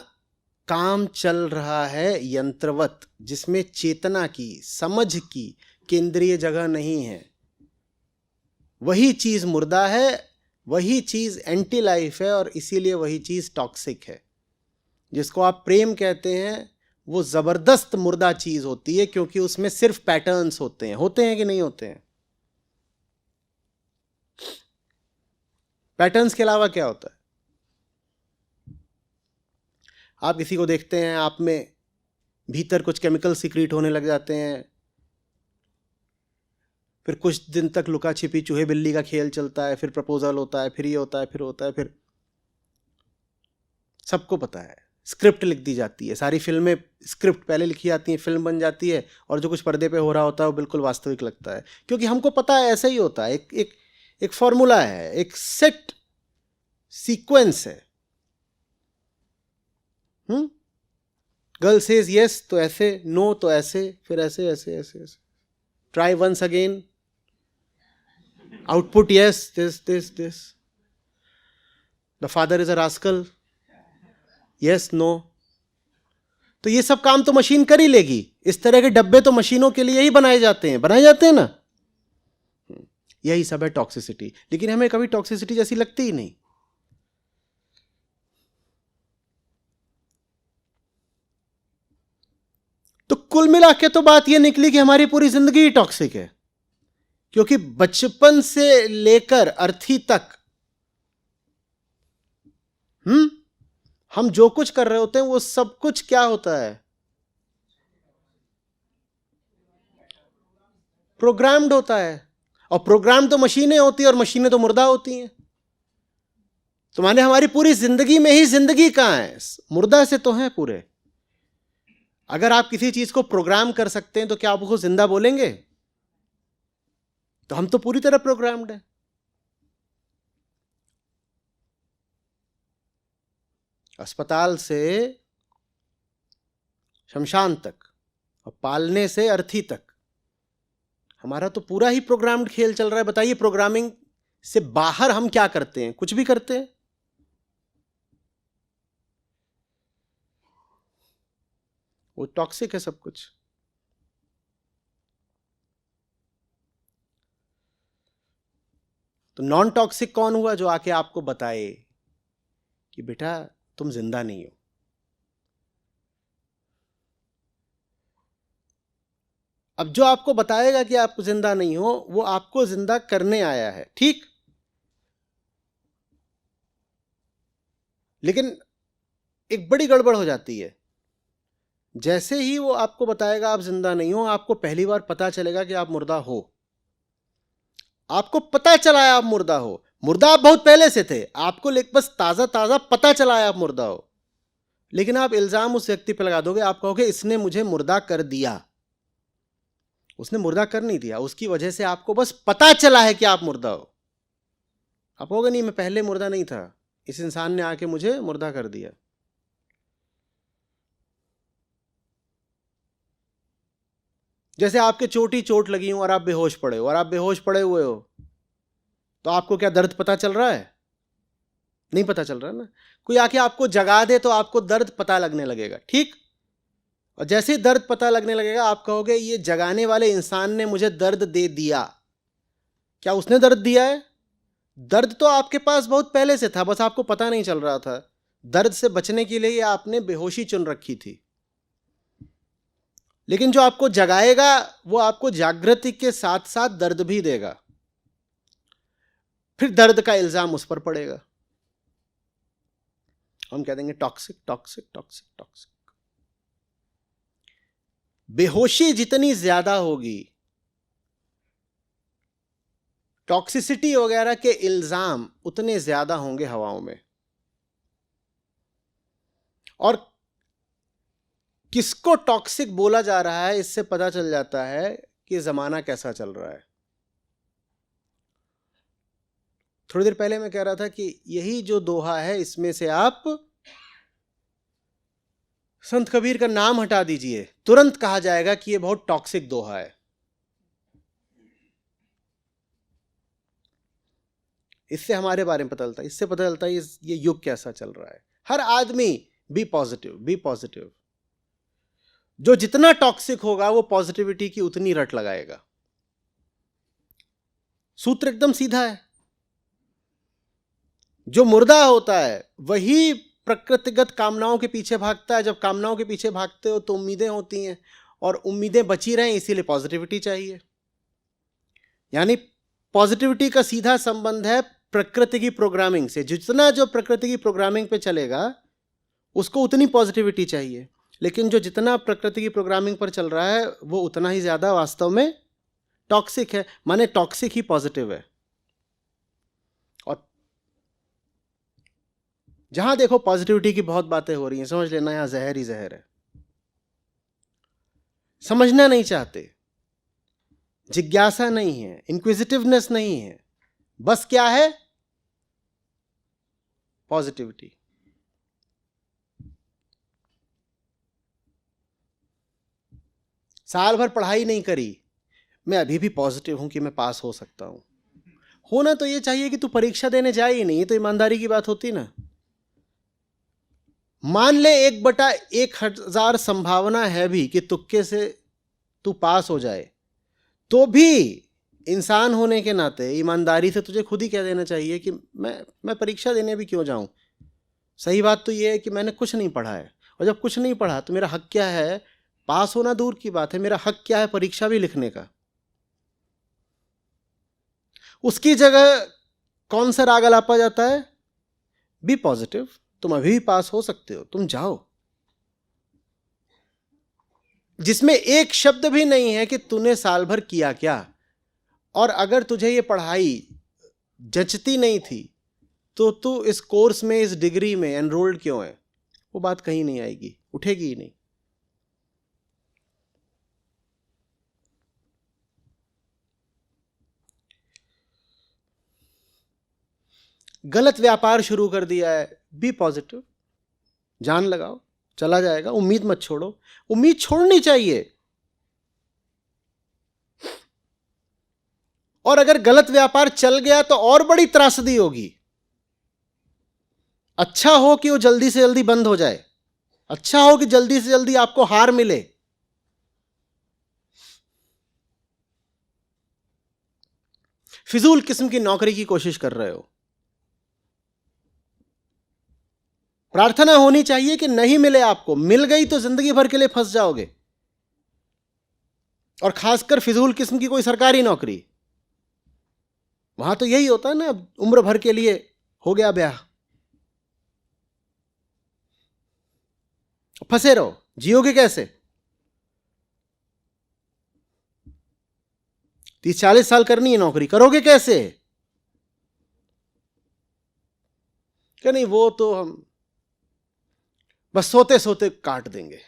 काम चल रहा है यंत्रवत, जिसमें चेतना की, समझ की केंद्रीय जगह नहीं है, वही चीज मुर्दा है, वही चीज एंटी लाइफ है, और इसीलिए वही चीज टॉक्सिक है। जिसको आप प्रेम कहते हैं वो जबरदस्त मुर्दा चीज होती है, क्योंकि उसमें सिर्फ पैटर्न्स होते हैं कि नहीं होते हैं? पैटर्न्स के अलावा क्या होता है? आप किसी को देखते हैं, आप में भीतर कुछ केमिकल सीक्रेट होने लग जाते हैं, फिर कुछ दिन तक लुका छिपी चूहे बिल्ली का खेल चलता है, फिर प्रपोजल होता है, फिर ये होता है, फिर होता है, फिर सबको पता है स्क्रिप्ट लिख दी जाती है, सारी फिल्में स्क्रिप्ट पहले लिखी जाती हैं, फिल्म बन जाती है और जो कुछ पर्दे पे हो रहा होता है वो बिल्कुल वास्तविक लगता है, क्योंकि हमको पता है ऐसा ही होता है, एक फॉर्मूला है, एक सेट सीक्वेंस है। गर्ल सेज यस तो ऐसे, नो तो ऐसे, फिर ऐसे ऐसे ऐसे ऐसे, try once again, output yes, this, the father is a rascal, yes no. तो ये सब काम तो मशीन कर ही लेगी। इस तरह के डब्बे तो मशीनों के लिए ही बनाए जाते हैं ना। यही सब है टॉक्सिसिटी, लेकिन हमें कभी टॉक्सिसिटी जैसी लगती ही नहीं। तो कुल मिला के तो बात यह निकली कि हमारी पूरी जिंदगी ही टॉक्सिक है, क्योंकि बचपन से लेकर अर्थी तक हम जो कुछ कर रहे होते हैं वो सब कुछ क्या होता है, प्रोग्राम्ड होता है। और प्रोग्राम तो मशीनें होती है और मशीनें तो मुर्दा होती हैं। तो माने हमारी पूरी जिंदगी में ही जिंदगी कहां है, मुर्दा से तो है पूरे। अगर आप किसी चीज को प्रोग्राम कर सकते हैं तो क्या आप उसको जिंदा बोलेंगे? तो हम तो पूरी तरह प्रोग्राम्ड है। अस्पताल से शमशान तक और पालने से अर्थी तक हमारा तो पूरा ही प्रोग्राम्ड खेल चल रहा है। बताइए, प्रोग्रामिंग से बाहर हम क्या करते हैं? कुछ भी करते हैं? वो टॉक्सिक है सब कुछ। तो नॉन टॉक्सिक कौन हुआ? जो आके आपको बताए कि बेटा तुम जिंदा नहीं हो। अब जो आपको बताएगा कि आप जिंदा नहीं हो, वो आपको जिंदा करने आया है, ठीक? लेकिन एक बड़ी गड़बड़ हो जाती है। जैसे ही वो आपको बताएगा आप जिंदा नहीं हो, आपको पहली बार पता चलेगा कि आप मुर्दा हो। आपको पता चला है आप मुर्दा हो। मुर्दा आप बहुत पहले से थे, आपको बस ताजा ताजा पता चला है आप मुर्दा हो। लेकिन आप इल्जाम उस व्यक्ति पर लगा दोगे, आप कहोगे इसने मुझे मुर्दा कर दिया। उसने मुर्दा कर नहीं दिया, उसकी वजह से आपको बस पता चला है कि आप मुर्दा हो। आप कहोगे नहीं, मैं पहले मुर्दा नहीं था, इस इंसान ने आके मुझे मुर्दा कर दिया। जैसे आपके चोट लगी हो और आप बेहोश पड़े हो, और आप बेहोश पड़े हुए हो, तो आपको क्या दर्द पता चल रहा है? नहीं पता चल रहा ना। कोई आके आपको जगा दे तो आपको दर्द पता लगने लगेगा, ठीक? और जैसे ही दर्द पता लगने लगेगा आप कहोगे ये जगाने वाले इंसान ने मुझे दर्द दे दिया। क्या उसने दर्द दिया है? दर्द तो आपके पास बहुत पहले से था, बस आपको पता नहीं चल रहा था। दर्द से बचने के लिए आपने बेहोशी चुन रखी थी। लेकिन जो आपको जगाएगा वो आपको जागृति के साथ साथ दर्द भी देगा। फिर दर्द का इल्जाम उस पर पड़ेगा। हम कह देंगे टॉक्सिक टॉक्सिक टॉक्सिक टॉक्सिक। बेहोशी जितनी ज्यादा होगी, टॉक्सिसिटी वगैरह के इल्जाम उतने ज्यादा होंगे हवाओं में। और किसको टॉक्सिक बोला जा रहा है इससे पता चल जाता है कि जमाना कैसा चल रहा है। थोड़ी देर पहले मैं कह रहा था कि यही जो दोहा है, इसमें से आप संत कबीर का नाम हटा दीजिए, तुरंत कहा जाएगा कि यह बहुत टॉक्सिक दोहा है। इससे हमारे बारे में पता चलता है, इससे पता चलता है ये युग कैसा चल रहा है। हर आदमी बी पॉजिटिव, बी पॉजिटिव। जो जितना टॉक्सिक होगा वो पॉजिटिविटी की उतनी रट लगाएगा। सूत्र एकदम सीधा है। जो मुर्दा होता है वही प्रकृतिगत कामनाओं के पीछे भागता है। जब कामनाओं के पीछे भागते हो तो उम्मीदें होती हैं, और उम्मीदें बची रहें इसीलिए पॉजिटिविटी चाहिए। यानी पॉजिटिविटी का सीधा संबंध है प्रकृति की प्रोग्रामिंग से। जितना जो प्रकृति की प्रोग्रामिंग पे चलेगा उसको उतनी पॉजिटिविटी चाहिए। लेकिन जो जितना प्रकृति की प्रोग्रामिंग पर चल रहा है वो उतना ही ज्यादा वास्तव में टॉक्सिक है। माने टॉक्सिक ही पॉजिटिव है। और जहां देखो पॉजिटिविटी की बहुत बातें हो रही हैं, समझ लेना यहां जहर ही जहर है। समझना नहीं चाहते, जिज्ञासा नहीं है, इंक्विजिटिवनेस नहीं है, बस क्या है, पॉजिटिविटी। साल भर पढ़ाई नहीं करी, मैं अभी भी पॉजिटिव हूं कि मैं पास हो सकता हूं। होना तो ये चाहिए कि तू परीक्षा देने जाए ही नहीं, ये तो ईमानदारी की बात होती ना। मान ले 1/1000 संभावना है भी कि तुक्के से तू पास हो जाए, तो भी इंसान होने के नाते ईमानदारी से तुझे खुद ही कह देना चाहिए कि मैं परीक्षा देने भी क्यों जाऊं। सही बात तो ये है कि मैंने कुछ नहीं पढ़ा है, और जब कुछ नहीं पढ़ा तो मेरा हक क्या है, पास होना दूर की बात है, मेरा हक क्या है परीक्षा भी लिखने का। उसकी जगह कौन सा राग अलापा जाता है, बी पॉजिटिव, तुम अभी भी पास हो सकते हो, तुम जाओ। जिसमें एक शब्द भी नहीं है कि तूने साल भर किया क्या, और अगर तुझे ये पढ़ाई जचती नहीं थी तो तू इस कोर्स में, इस डिग्री में एनरोल्ड क्यों है, वो बात कहीं नहीं आएगी, उठेगी ही नहीं। गलत व्यापार शुरू कर दिया है, बी पॉजिटिव, जान लगाओ, चला जाएगा, उम्मीद मत छोड़ो, उम्मीद छोड़नी चाहिए। और अगर गलत व्यापार चल गया तो और बड़ी त्रासदी होगी। अच्छा हो कि वो जल्दी से जल्दी बंद हो जाए, अच्छा हो कि जल्दी से जल्दी आपको हार मिले। फिजूल किस्म की नौकरी की कोशिश कर रहे हो, प्रार्थना होनी चाहिए कि नहीं मिले आपको, मिल गई तो जिंदगी भर के लिए फंस जाओगे। और खासकर फिजूल किस्म की कोई सरकारी नौकरी, वहां तो यही होता है ना, उम्र भर के लिए हो गया ब्याह, फंसे रहो, जियोगे कैसे। 30-40 साल करनी है नौकरी, करोगे कैसे। क्या नहीं, वो तो हम बस सोते सोते काट देंगे।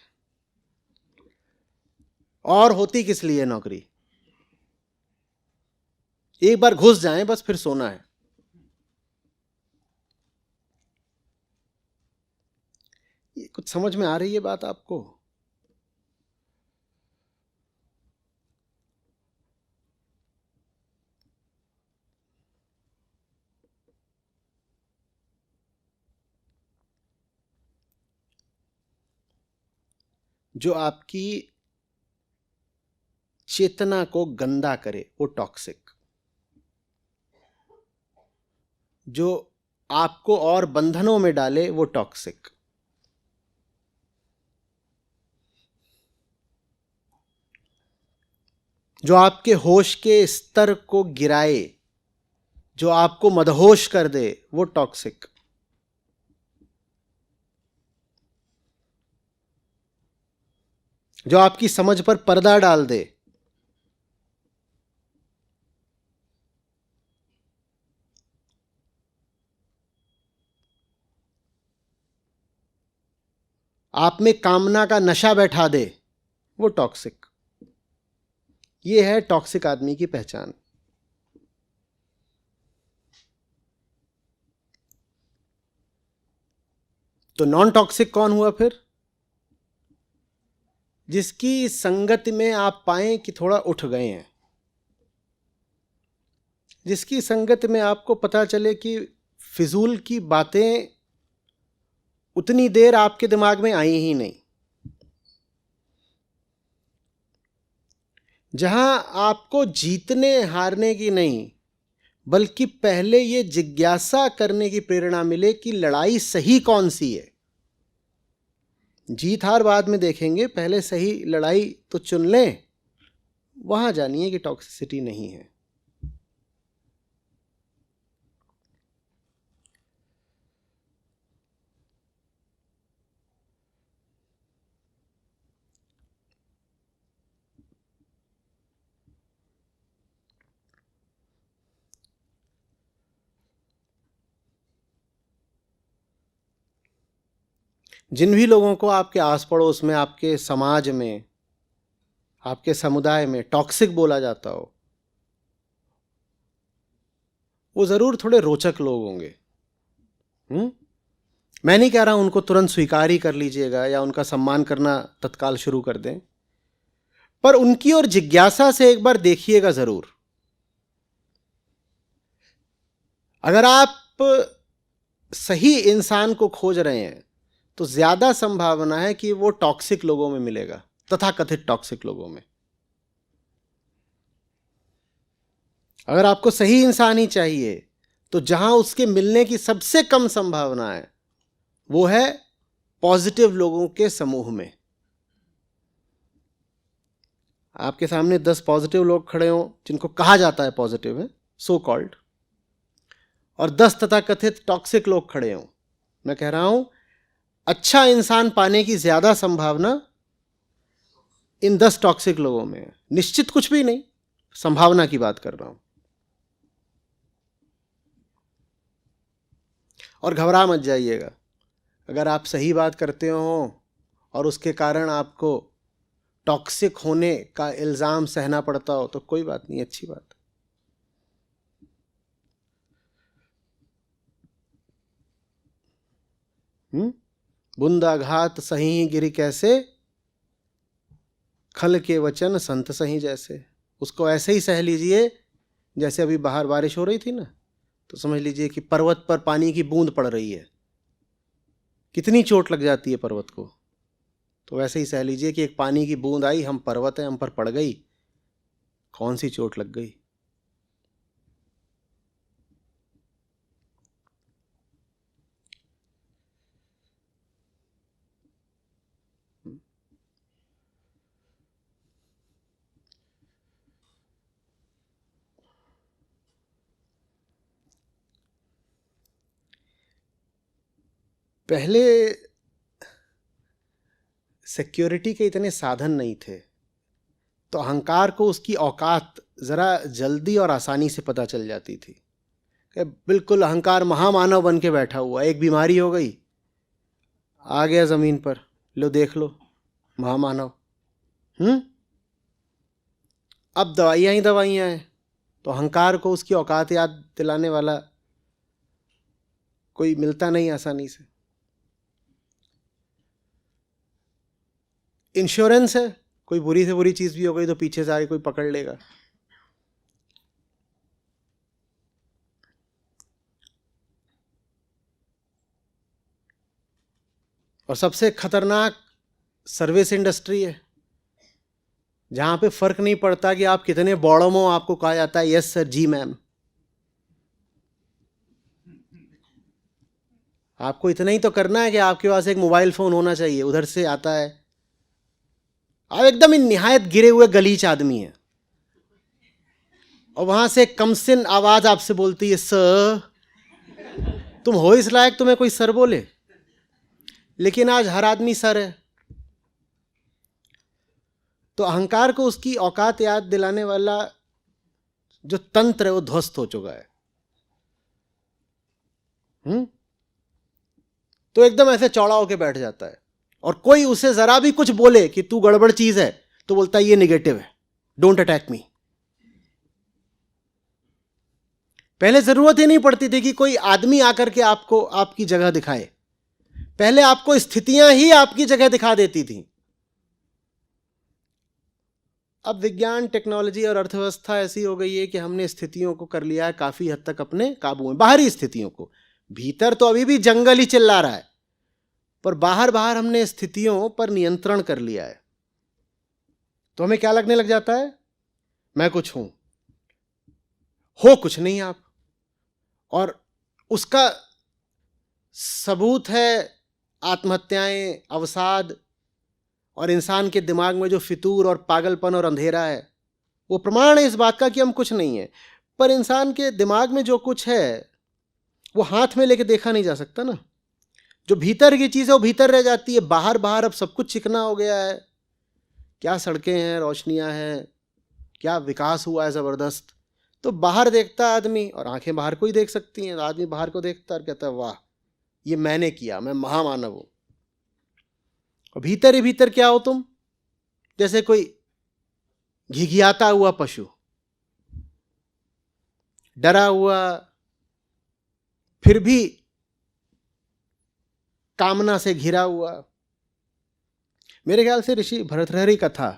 और होती किस लिए नौकरी, एक बार घुस जाएं बस फिर सोना है। ये कुछ समझ में आ रही है बात आपको। जो आपकी चेतना को गंदा करे वो टॉक्सिक, जो आपको और बंधनों में डाले वो टॉक्सिक, जो आपके होश के स्तर को गिराए, जो आपको मदहोश कर दे वो टॉक्सिक, जो आपकी समझ पर पर्दा डाल दे, आप में कामना का नशा बैठा दे, वो टॉक्सिक। ये है टॉक्सिक आदमी की पहचान। तो नॉन टॉक्सिक कौन हुआ फिर, जिसकी संगति में आप पाएं कि थोड़ा उठ गए हैं, जिसकी संगत में आपको पता चले कि फिजूल की बातें उतनी देर आपके दिमाग में आई ही नहीं, जहां आपको जीतने हारने की नहीं बल्कि पहले ये जिज्ञासा करने की प्रेरणा मिले कि लड़ाई सही कौन सी है। जीत हार बाद में देखेंगे, पहले सही लड़ाई तो चुन लें, वहां जानिए कि टॉक्सिसिटी नहीं है। जिन भी लोगों को आपके आस पड़ोस में, आपके समाज में, आपके समुदाय में टॉक्सिक बोला जाता हो, वो ज़रूर थोड़े रोचक लोग होंगे। मैं नहीं कह रहा हूं उनको तुरंत स्वीकार ही कर लीजिएगा या उनका सम्मान करना तत्काल शुरू कर दें, पर उनकी ओर जिज्ञासा से एक बार देखिएगा ज़रूर। अगर आप सही इंसान को खोज रहे हैं तो ज़्यादा संभावना है कि वो टॉक्सिक लोगों में मिलेगा, तथाकथित टॉक्सिक लोगों में। अगर आपको सही इंसान ही चाहिए तो जहां उसके मिलने की सबसे कम संभावना है वो है पॉजिटिव लोगों के समूह में। आपके सामने 10 पॉजिटिव लोग खड़े हों, जिनको कहा जाता है पॉजिटिव है, सो कॉल्ड, और 10 तथाकथित टॉक्सिक लोग खड़े हों। मैं कह रहा हूं अच्छा इंसान पाने की ज्यादा संभावना इन 10 टॉक्सिक लोगों में है। निश्चित कुछ भी नहीं, संभावना की बात कर रहा हूं। और घबरा मत जाइएगा, अगर आप सही बात करते हो और उसके कारण आपको टॉक्सिक होने का इल्ज़ाम सहना पड़ता हो तो कोई बात नहीं, अच्छी बात। बुंदाघात सही गिरी कैसे, खल के वचन संत सही जैसे। उसको ऐसे ही सह लीजिए जैसे अभी बाहर बारिश हो रही थी ना, तो समझ लीजिए कि पर्वत पर पानी की बूंद पड़ रही है, कितनी चोट लग जाती है पर्वत को। तो वैसे ही सह लीजिए कि एक पानी की बूंद आई, हम पर्वत हैं, हम पर पड़ गई, कौन सी चोट लग गई। पहले सिक्योरिटी के इतने साधन नहीं थे, तो अहंकार को उसकी औकात ज़रा जल्दी और आसानी से पता चल जाती थी कि बिल्कुल अहंकार महामानव बन के बैठा हुआ, एक बीमारी हो गई, आ गया ज़मीन पर, लो देख लो महामानव। अब दवाइयाँ ही दवाइयाँ हैं, तो अहंकार को उसकी औकात याद दिलाने वाला कोई मिलता नहीं आसानी से। इंश्योरेंस है, कोई बुरी से बुरी चीज़ भी हो गई तो पीछे से आके कोई पकड़ लेगा। और सबसे खतरनाक सर्विस इंडस्ट्री है, जहां पे फर्क नहीं पड़ता कि आप कितने बॉडम हो, आपको कहा जाता है यस सर, जी मैम। आपको इतना ही तो करना है कि आपके पास एक मोबाइल फोन होना चाहिए, उधर से आता है, आप एकदम ही निहायत गिरे हुए गलीच आदमी है, और वहां से कमसिन आवाज आपसे बोलती है सर। तुम हो इस लायक तुम्हें कोई सर बोले, लेकिन आज हर आदमी सर है। तो अहंकार को उसकी औकात याद दिलाने वाला जो तंत्र है वो ध्वस्त हो चुका है। तो एकदम ऐसे चौड़ा होके बैठ जाता है, और कोई उसे जरा भी कुछ बोले कि तू गड़बड़ चीज है तो बोलता है ये नेगेटिव है, डोंट अटैक मी। पहले जरूरत ही नहीं पड़ती थी कि कोई आदमी आकर के आपको आपकी जगह दिखाए, पहले आपको स्थितियां ही आपकी जगह दिखा देती थी। अब विज्ञान, टेक्नोलॉजी और अर्थव्यवस्था ऐसी हो गई है कि हमने स्थितियों को कर लिया है काफी हद तक अपने काबू में, बाहरी स्थितियों को। भीतर तो अभी भी जंगल ही चिल्ला रहा है, पर बाहर बाहर हमने स्थितियों पर नियंत्रण कर लिया है। तो हमें क्या लगने लग जाता है, मैं कुछ हूं, हो कुछ नहीं आप। और उसका सबूत है आत्महत्याएं, अवसाद, और इंसान के दिमाग में जो फितूर और पागलपन और अंधेरा है, वो प्रमाण है इस बात का कि हम कुछ नहीं है। पर इंसान के दिमाग में जो कुछ है वो हाथ में लेके देखा नहीं जा सकता ना। जो भीतर की चीज़ है वो भीतर रह जाती है, बाहर बाहर अब सब कुछ चिकना हो गया है। क्या सड़कें हैं, रोशनियां हैं, क्या विकास हुआ है ज़बरदस्त। तो बाहर देखता आदमी, और आंखें बाहर को ही देख सकती हैं, तो आदमी बाहर को देखता और कहता है वाह ये मैंने किया, मैं महामानव हूँ। और भीतर ही भीतर क्या हो तुम? जैसे कोई घिघियाता हुआ पशु, डरा हुआ, फिर भी कामना से घिरा हुआ। मेरे ख्याल से ऋषि भरतहरि का था,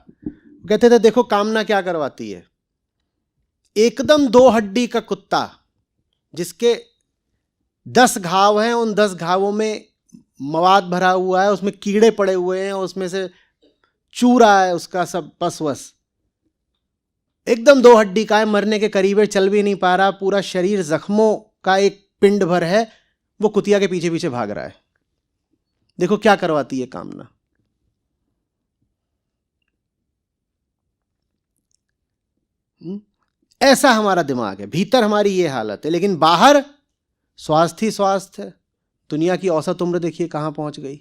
कहते थे देखो कामना क्या करवाती है। एकदम 2 हड्डी का कुत्ता जिसके 10 घाव हैं, उन 10 घावों में मवाद भरा हुआ है, उसमें कीड़े पड़े हुए हैं, उसमें से चू रहा है उसका सब पसवस, एकदम 2 हड्डी का है, मरने के करीब है, चल भी नहीं पा रहा, पूरा शरीर जख्मों का एक पिंड भर है, वो कुतिया के पीछे पीछे भाग रहा है। देखो क्या करवाती है कामना। ऐसा हमारा दिमाग है, भीतर हमारी ये हालत है, लेकिन बाहर स्वास्थ्य ही स्वास्थ्य है। दुनिया की औसत उम्र देखिए कहां पहुंच गई।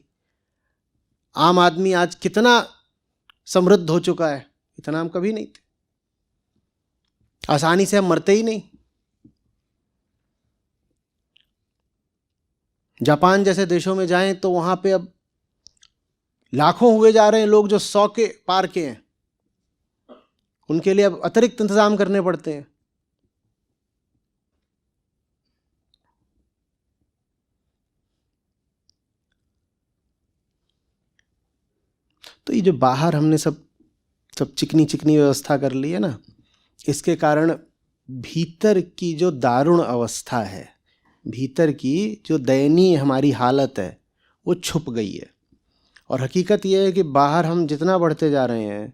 आम आदमी आज कितना समृद्ध हो चुका है, इतना हम कभी नहीं थे। आसानी से हम मरते ही नहीं। जापान जैसे देशों में जाएं तो वहां पे अब लाखों हुए जा रहे हैं लोग जो 100 के पार के हैं, उनके लिए अब अतिरिक्त इंतजाम करने पड़ते हैं। तो ये जो बाहर हमने सब चिकनी चिकनी व्यवस्था कर ली है ना, इसके कारण भीतर की जो दारुण अवस्था है, भीतर की जो दयनीय हमारी हालत है, वो छुप गई है। और हकीकत यह है कि बाहर हम जितना बढ़ते जा रहे हैं,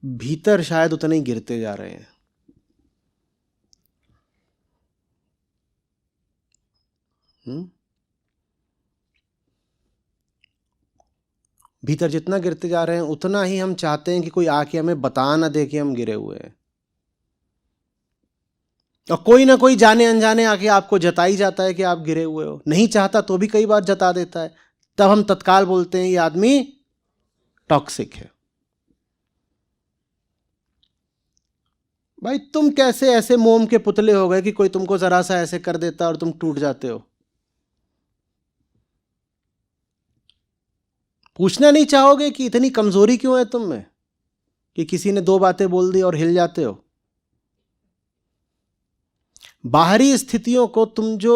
भीतर शायद उतने ही गिरते जा रहे हैं। भीतर जितना गिरते जा रहे हैं, उतना ही हम चाहते हैं कि कोई आके हमें बता ना दे कि हम गिरे हुए हैं। और कोई ना कोई जाने अनजाने आके आपको जता ही जाता है कि आप गिरे हुए हो। नहीं चाहता तो भी कई बार जता देता है। तब हम तत्काल बोलते हैं ये आदमी टॉक्सिक है। भाई तुम कैसे ऐसे मोम के पुतले हो गए कि कोई तुमको जरा सा ऐसे कर देता और तुम टूट जाते हो? पूछना नहीं चाहोगे कि इतनी कमजोरी क्यों है तुम में कि किसी ने 2 बातें बोल दी और हिल जाते हो? बाहरी स्थितियों को तुम जो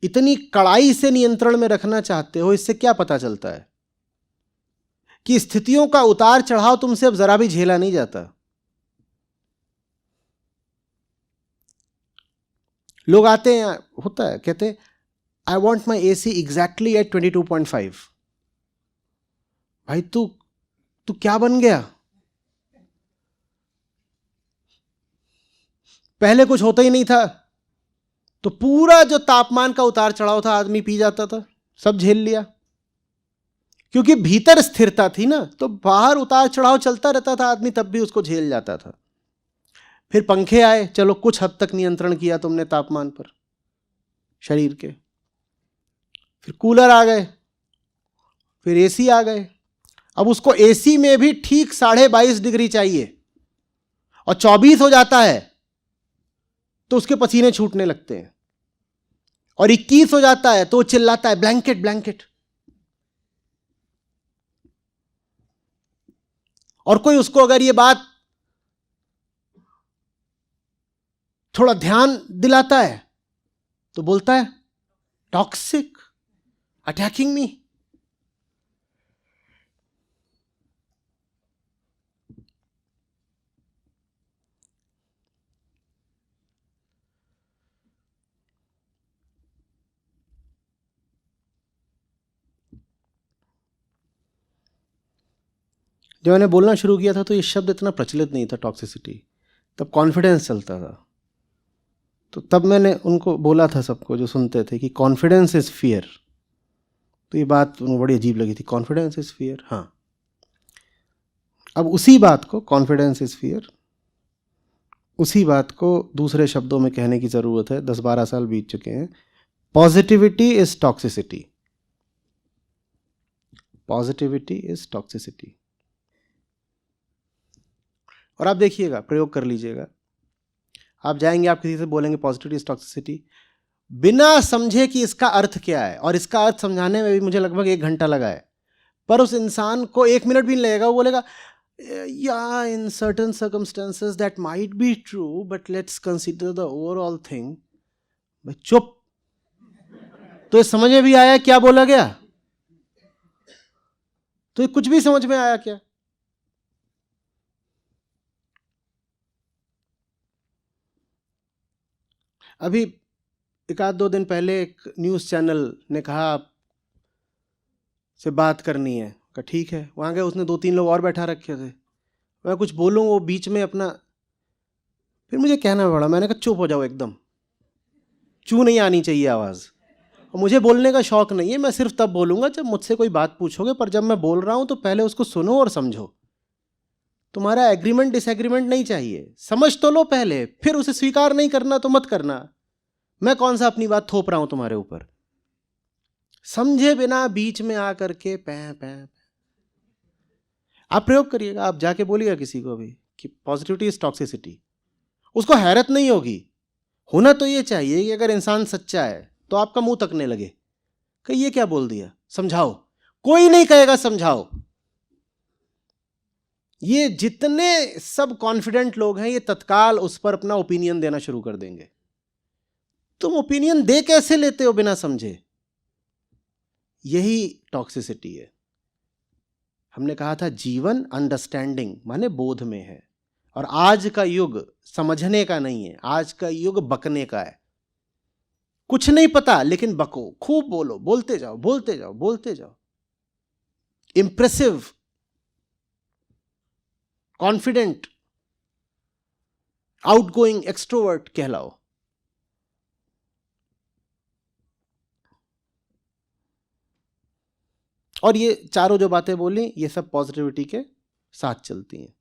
इतनी कड़ाई से नियंत्रण में रखना चाहते हो, इससे क्या पता चलता है कि स्थितियों का उतार चढ़ाव तुमसे अब जरा भी झेला नहीं जाता। लोग आते हैं, होता है, कहते हैं I want my AC exactly at 22.5। भाई तू क्या बन गया? पहले कुछ होता ही नहीं था, तो पूरा जो तापमान का उतार चढ़ाव था आदमी पी जाता था, सब झेल लिया। क्योंकि भीतर स्थिरता थी ना, तो बाहर उतार चढ़ाव चलता रहता था, आदमी तब भी उसको झेल जाता था। फिर पंखे आए, चलो कुछ हद तक नियंत्रण किया तुमने तापमान पर शरीर के। फिर कूलर आ गए, फिर AC आ गए। अब उसको AC में भी ठीक 22.5 डिग्री चाहिए, और 24 हो जाता है तो उसके पसीने छूटने लगते हैं, और 21 हो जाता है तो वो चिल्लाता है ब्लैंकेट ब्लैंकेट। और कोई उसको अगर ये बात थोड़ा ध्यान दिलाता है तो बोलता है टॉक्सिक, अटैकिंग मी। जब मैंने बोलना शुरू किया था तो ये शब्द इतना प्रचलित नहीं था टॉक्सिसिटी, तब कॉन्फिडेंस चलता था। तो तब मैंने उनको बोला था, सबको जो सुनते थे, कि कॉन्फिडेंस इज फियर। तो ये बात उनको बड़ी अजीब लगी थी, कॉन्फिडेंस इज फियर। हाँ, अब उसी बात को, कॉन्फिडेंस इज फियर, उसी बात को दूसरे शब्दों में कहने की ज़रूरत है। 10-12 साल बीत चुके हैं। Positivity is toxicity, positivity is toxicity. और आप देखिएगा, प्रयोग कर लीजिएगा। आप जाएंगे, आप किसी से बोलेंगे पॉजिटिविटी इज टॉक्सिसिटी, बिना समझे कि इसका अर्थ क्या है, और इसका अर्थ समझाने में भी मुझे लगभग 1 घंटा लगा है, पर उस इंसान को 1 मिनट भी नहीं लगेगा। वो बोलेगा या in certain circumstances that might be true but let's consider the overall thing. भाई चुप। तो ये समझ में भी आया क्या बोला गया? तो ये कुछ भी समझ में आया क्या? अभी 1-2 दिन पहले एक न्यूज़ चैनल ने कहा से बात करनी है, कहा ठीक है। वहाँ गए, उसने 2-3 लोग और बैठा रखे थे। मैं कुछ बोलूँ, वो बीच में अपना, फिर मुझे कहना पड़ा, मैंने कहा चुप हो जाओ एकदम, चू नहीं आनी चाहिए आवाज़। और मुझे बोलने का शौक नहीं है, मैं सिर्फ तब बोलूँगा जब मुझसे कोई बात पूछोगे, पर जब मैं बोल रहा हूँ तो पहले उसको सुनो और समझो। तुम्हारा एग्रीमेंट डिसएग्रीमेंट नहीं चाहिए, समझ तो लो पहले, फिर उसे स्वीकार नहीं करना तो मत करना। मैं कौन सा अपनी बात थोप रहा हूं तुम्हारे ऊपर? समझे बिना बीच में आकर के पैं पैं। आप प्रयोग करिएगा, आप जाके बोलिएगा किसी को भी कि पॉजिटिविटी इज टॉक्सिसिटी, उसको हैरत नहीं होगी। होना तो ये चाहिए कि अगर इंसान सच्चा है तो आपका मुंह तकने लगे कि ये क्या बोल दिया, समझाओ। कोई नहीं कहेगा समझाओ। ये जितने सब कॉन्फिडेंट लोग हैं, ये तत्काल उस पर अपना ओपिनियन देना शुरू कर देंगे। तुम ओपिनियन दे कैसे लेते हो बिना समझे? यही टॉक्सिसिटी है। हमने कहा था जीवन अंडरस्टैंडिंग माने बोध में है, और आज का युग समझने का नहीं है, आज का युग बकने का है। कुछ नहीं पता लेकिन बको, खूब बोलो, बोलते जाओ बोलते जाओ बोलते जाओ। इंप्रेसिव, कॉन्फिडेंट, आउटगोइंग, एक्सट्रोवर्ट कहलाओ। और ये चारों जो बातें बोली, ये सब पॉजिटिविटी के साथ चलती हैं।